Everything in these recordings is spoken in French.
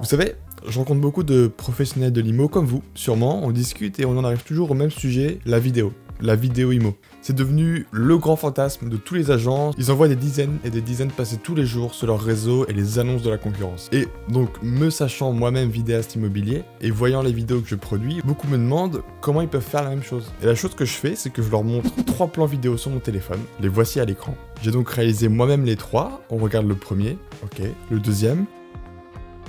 Vous savez, je rencontre beaucoup de professionnels de l'IMO comme vous, sûrement, on discute et on en arrive toujours au même sujet, la vidéo IMO. C'est devenu le grand fantasme de tous les agents, ils envoient des dizaines et des dizaines passer tous les jours sur leur réseau et les annonces de la concurrence. Et donc, me sachant moi-même vidéaste immobilier et voyant les vidéos que je produis, beaucoup me demandent comment ils peuvent faire la même chose. Et la chose que je fais, c'est que je leur montre 3 plans vidéo sur mon téléphone, les voici à l'écran. J'ai donc réalisé moi-même les 3, on regarde le premier, ok, le deuxième,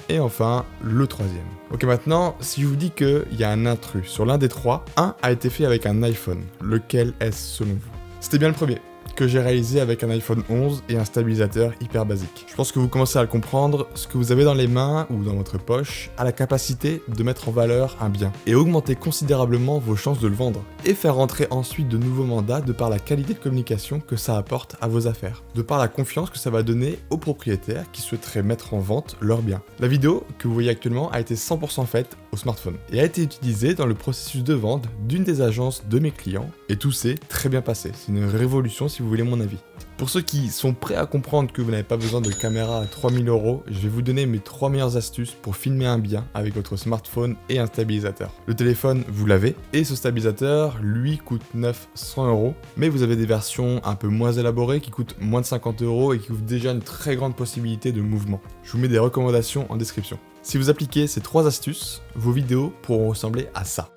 et enfin, le troisième. Ok, maintenant, si je vous dis qu'il y a un intrus sur l'un des 3, un a été fait avec un iPhone. Lequel est-ce selon vous? C'était bien le premier, que j'ai réalisé avec un iPhone 11 et un stabilisateur hyper basique. Je pense que vous commencez à le comprendre, ce que vous avez dans les mains ou dans votre poche a la capacité de mettre en valeur un bien et augmenter considérablement vos chances de le vendre et faire rentrer ensuite de nouveaux mandats de par la qualité de communication que ça apporte à vos affaires, de par la confiance que ça va donner aux propriétaires qui souhaiteraient mettre en vente leur bien. La vidéo que vous voyez actuellement a été 100% faite au smartphone et a été utilisée dans le processus de vente d'une des agences de mes clients et tout s'est très bien passé. C'est une révolution si vous voulez mon avis. Pour ceux qui sont prêts à comprendre que vous n'avez pas besoin de caméra à 3000 €, je vais vous donner mes 3 meilleures astuces pour filmer un bien avec votre smartphone et un stabilisateur. Le téléphone, vous l'avez, et ce stabilisateur, lui, coûte 900 €, mais vous avez des versions un peu moins élaborées qui coûtent moins de 50 € et qui ouvrent déjà une très grande possibilité de mouvement. Je vous mets des recommandations en description. Si vous appliquez ces 3 astuces, vos vidéos pourront ressembler à ça.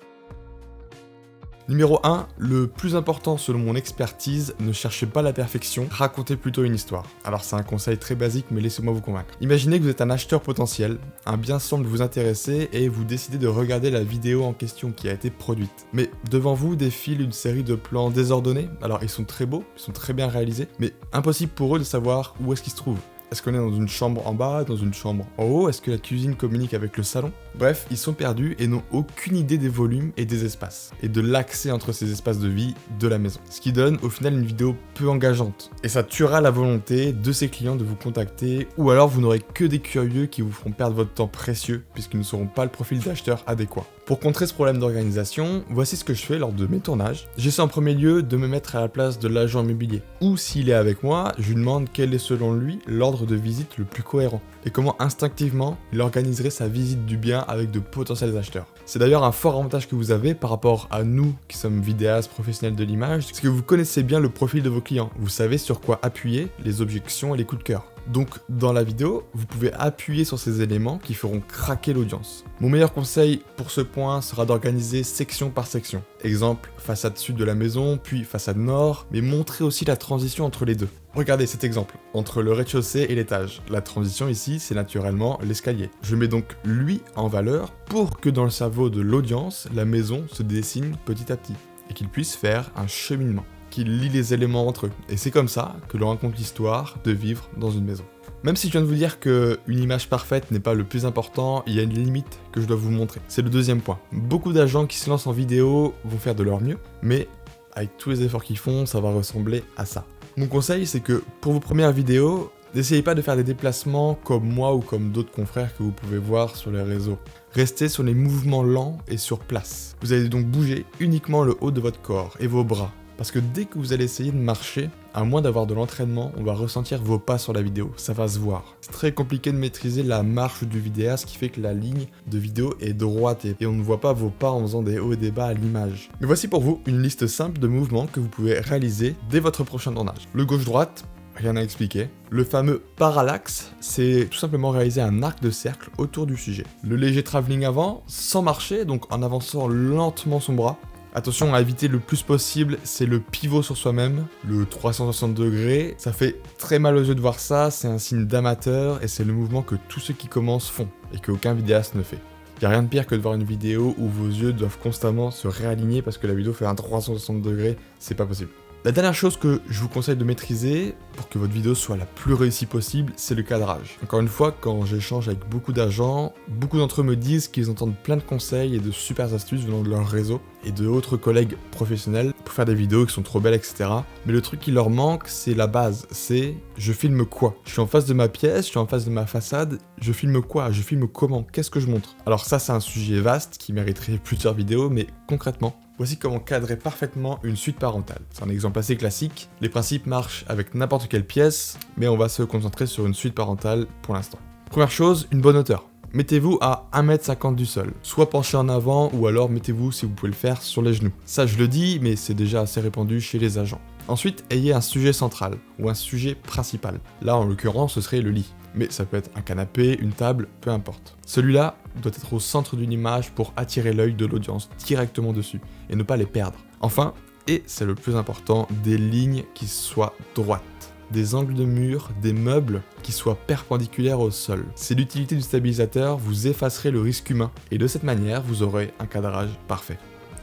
Numéro 1, le plus important selon mon expertise, ne cherchez pas la perfection, racontez plutôt une histoire. Alors c'est un conseil très basique mais laissez-moi vous convaincre. Imaginez que vous êtes un acheteur potentiel, un bien semble vous intéresser et vous décidez de regarder la vidéo en question qui a été produite. Mais devant vous défile une série de plans désordonnés, alors ils sont très beaux, ils sont très bien réalisés, mais impossible pour eux de savoir où est-ce qu'ils se trouvent. Est-ce qu'on est dans une chambre en bas, dans une chambre en haut? Est-ce que la cuisine communique avec le salon? Bref, ils sont perdus et n'ont aucune idée des volumes et des espaces, et de l'accès entre ces espaces de vie de la maison. Ce qui donne au final une vidéo peu engageante. Et ça tuera la volonté de ces clients de vous contacter, ou alors vous n'aurez que des curieux qui vous feront perdre votre temps précieux, puisqu'ils ne sauront pas le profil d'acheteur adéquat. Pour contrer ce problème d'organisation, voici ce que je fais lors de mes tournages. J'essaie en premier lieu de me mettre à la place de l'agent immobilier. Ou s'il est avec moi, je lui demande quel est selon lui l'ordre de visite le plus cohérent. Et comment instinctivement il organiserait sa visite du bien avec de potentiels acheteurs. C'est d'ailleurs un fort avantage que vous avez par rapport à nous qui sommes vidéastes professionnels de l'image, c'est que vous connaissez bien le profil de vos clients. Vous savez sur quoi appuyer, les objections et les coups de cœur. Donc dans la vidéo, vous pouvez appuyer sur ces éléments qui feront craquer l'audience. Mon meilleur conseil pour ce point sera d'organiser section par section. Exemple, façade sud de la maison, puis façade nord, mais montrer aussi la transition entre les deux. Regardez cet exemple, entre le rez-de-chaussée et l'étage. La transition ici, c'est naturellement l'escalier. Je mets donc lui en valeur pour que dans le cerveau de l'audience, la maison se dessine petit à petit et qu'il puisse faire un cheminement, qu'il lie les éléments entre eux. Et c'est comme ça que l'on raconte l'histoire de vivre dans une maison. Même si je viens de vous dire qu'une image parfaite n'est pas le plus important, il y a une limite que je dois vous montrer. C'est le deuxième point. Beaucoup d'agents qui se lancent en vidéo vont faire de leur mieux, mais avec tous les efforts qu'ils font, ça va ressembler à ça. Mon conseil, c'est que pour vos premières vidéos, n'essayez pas de faire des déplacements comme moi ou comme d'autres confrères que vous pouvez voir sur les réseaux. Restez sur les mouvements lents et sur place. Vous allez donc bouger uniquement le haut de votre corps et vos bras. Parce que dès que vous allez essayer de marcher, à moins d'avoir de l'entraînement, on va ressentir vos pas sur la vidéo, ça va se voir. C'est très compliqué de maîtriser la marche du vidéaste, ce qui fait que la ligne de vidéo est droite et on ne voit pas vos pas en faisant des hauts et des bas à l'image. Mais voici pour vous une liste simple de mouvements que vous pouvez réaliser dès votre prochain tournage. Le gauche-droite, rien à expliquer. Le fameux parallaxe, c'est tout simplement réaliser un arc de cercle autour du sujet. Le léger travelling avant, sans marcher, donc en avançant lentement son bras. Attention à éviter le plus possible, c'est le pivot sur soi-même, le 360 degrés. Ça fait très mal aux yeux de voir ça, c'est un signe d'amateur et c'est le mouvement que tous ceux qui commencent font et qu'aucun vidéaste ne fait. Il n'y a rien de pire que de voir une vidéo où vos yeux doivent constamment se réaligner parce que la vidéo fait un 360 degrés, c'est pas possible. La dernière chose que je vous conseille de maîtriser pour que votre vidéo soit la plus réussie possible, c'est le cadrage. Encore une fois, quand j'échange avec beaucoup d'agents, beaucoup d'entre eux me disent qu'ils entendent plein de conseils et de super astuces venant de leur réseau et de autres collègues professionnels pour faire des vidéos qui sont trop belles, etc. Mais le truc qui leur manque, c'est la base, c'est je filme quoi? Je suis en face de ma pièce, je suis en face de ma façade, je filme quoi? Je filme comment? Qu'est-ce que je montre? Alors ça, c'est un sujet vaste qui mériterait plusieurs vidéos, mais concrètement, voici comment cadrer parfaitement une suite parentale. C'est un exemple assez classique, les principes marchent avec n'importe quelle pièce, mais on va se concentrer sur une suite parentale pour l'instant. Première chose, une bonne hauteur. Mettez-vous à 1,50 m du sol, soit penché en avant ou alors mettez-vous si vous pouvez le faire sur les genoux. Ça je le dis, mais c'est déjà assez répandu chez les agents. Ensuite, ayez un sujet central ou un sujet principal. Là en l'occurrence ce serait le lit. Mais ça peut être un canapé, une table, peu importe. Celui-là doit être au centre d'une image pour attirer l'œil de l'audience directement dessus et ne pas les perdre. Enfin, et c'est le plus important, des lignes qui soient droites. Des angles de mur, des meubles qui soient perpendiculaires au sol. C'est l'utilité du stabilisateur, vous effacerez le risque humain et de cette manière vous aurez un cadrage parfait.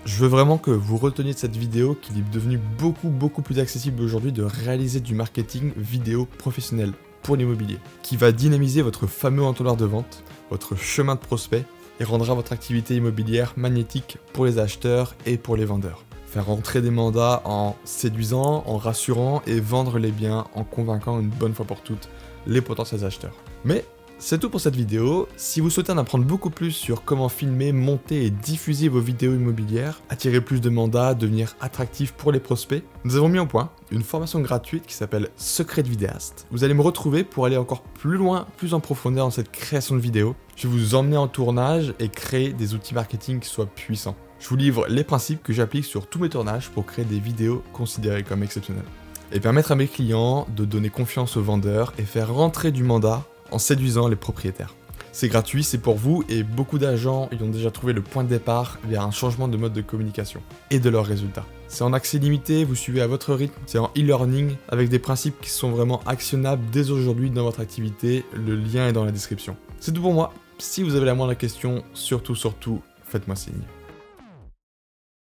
Je veux vraiment que vous reteniez de cette vidéo qu'il est devenu beaucoup plus accessible aujourd'hui de réaliser du marketing vidéo professionnel pour l'immobilier, qui va dynamiser votre fameux entonnoir de vente, votre chemin de prospect et rendra votre activité immobilière magnétique pour les acheteurs et pour les vendeurs. Faire rentrer des mandats en séduisant, en rassurant et vendre les biens en convainquant une bonne fois pour toutes les potentiels acheteurs. Mais c'est tout pour cette vidéo. Si vous souhaitez en apprendre beaucoup plus sur comment filmer, monter et diffuser vos vidéos immobilières, attirer plus de mandats, devenir attractif pour les prospects, nous avons mis au point une formation gratuite qui s'appelle Secret de vidéaste. Vous allez me retrouver pour aller encore plus loin, plus en profondeur dans cette création de vidéos. Je vais vous emmener en tournage et créer des outils marketing qui soient puissants. Je vous livre les principes que j'applique sur tous mes tournages pour créer des vidéos considérées comme exceptionnelles. Et permettre à mes clients de donner confiance aux vendeurs et faire rentrer du mandat en séduisant les propriétaires. C'est gratuit, c'est pour vous et beaucoup d'agents y ont déjà trouvé le point de départ vers un changement de mode de communication et de leurs résultats. C'est en accès limité, vous suivez à votre rythme, c'est en e-learning avec des principes qui sont vraiment actionnables dès aujourd'hui dans votre activité, le lien est dans la description. C'est tout pour moi, si vous avez la moindre question, surtout, faites-moi signe.